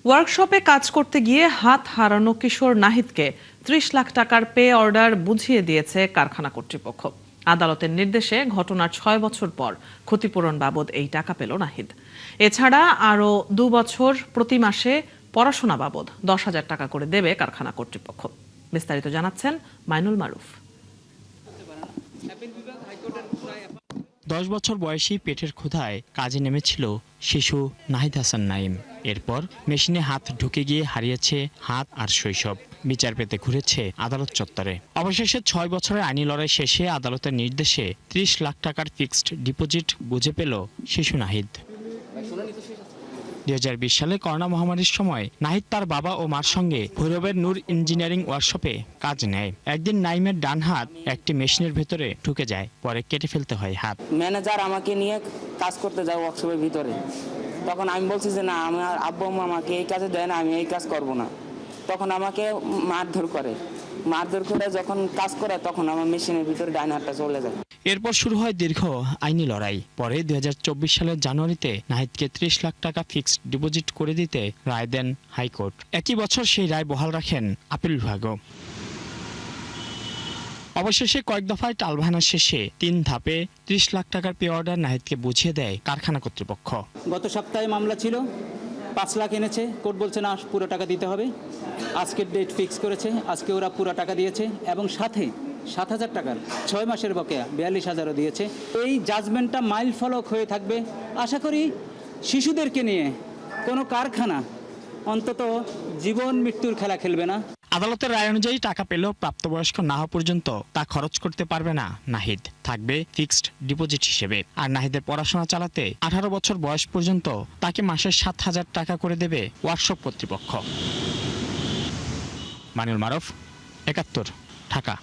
ওয়ার্কশপে কাজ করতে গিয়ে হাত হারানো কিশোর নাহিদকে ৩০ লাখ টাকার পে অর্ডার বুঝিয়ে দিয়েছে কারখানা কর্তৃপক্ষ। আদালতের নির্দেশে ঘটনার ৬ বছর পর ক্ষতিপূরণ বাবদ এই টাকা পেল নাহিদ। এছাড়া আরও ২ বছর প্রতি মাসে পড়াশোনা বাবদ ১০,০০০ টাকা করে দেবে কারখানা কর্তৃপক্ষ। বিস্তারিত জানাচ্ছেন মাইনুল মারুফ। ১০ বছর বয়সী পেটের ক্ষুধায় কাজে নেমেছিল শিশু নাহিদ হাসান নাইম। এরপর মেশিনে হাত ঢুকে গিয়ে হারিয়েছে হাত আর শৈশব। বিচার পেতে ঘুরেছে আদালত চত্বরে। অবশেষে ৬ বছরের আইনি লড়াই শেষে আদালতের নির্দেশে ৩০ লাখ টাকার ফিক্সড ডিপোজিট বুঝে পেল শিশু নাহিদ। ২০২০ সালে করোনা মহামারীর সময় নাহিদ তার বাবা ও মার সঙ্গে ভৈরবের নূর ইঞ্জিনিয়ারিং ওয়ার্কশপে কাজ নেয়। একদিন নাইমের ডান হাত একটি মেশিনের ভেতরে ঢুকে যায়, পরে কেটে ফেলতে হয় হাত। ম্যানেজার আমাকে নিয়ে কাজ করতে যায় ওয়ার্কশপের ভিতরে। তখন আমি বলছি যে না, আমার আব্বু আম্মু আমাকে এই কাজে দেয় না, আমি এই কাজ করব না। তখন আমাকে মারধর করে যখন কাজ করে তখন আমার মেশিনের ভিতরে ডান হাতটা চলে যায়। এরপর শুরু হয় দীর্ঘ আইনি লড়াই। পরে ২০২৪ সালের জানুয়ারিতে নাহিদকে ৩০ লাখ টাকা ফিক্সড ডিপোজিট করে দিতে রায় দেন হাইকোর্ট। একই বছর সেই রায় বহাল রাখেন আপিল বিভাগও। অবশেষে কয়েক দফায় টালবাহানা শেষে ৩ ধাপে ৩০ লাখ টাকার পে অর্ডার নাহিদকে বুঝিয়ে দেয় কারখানা কর্তৃপক্ষ। গত সপ্তাহে মামলা ছিল, ৫ লাখ এনেছে, কোর্ট বলছে না পুরো টাকা দিতে হবে। আজকের ডেট ফিক্স করেছে, আজকে ওরা পুরো টাকা দিয়েছে এবং সাথে ৭,০০০ টাকার ৬ মাসের বকেয়া ৪২,০০০ও দিয়েছে। এই জাজমেন্টটা মাইল ফলক হয়ে থাকবে। আশা করি শিশুদেরকে নিয়ে কোনো কারখানা অন্তত জীবন মৃত্যুর খেলা খেলবে না। আদালতের রায় অনুযায়ী টাকা পেলেও প্রাপ্তবয়স্ক না হওয়া পর্যন্ত তা খরচ করতে পারবে না নাহিদ, থাকবে ফিক্সড ডিপোজিট হিসেবে। আর নাহিদের পড়াশোনা চালাতে ১৮ বছর বয়স পর্যন্ত তাকে মাসে ৭,০০০ টাকা করে দেবে ওয়ার্কশপ কর্তৃপক্ষ। মাইনুল মারুফ, ৭১, ঢাকা।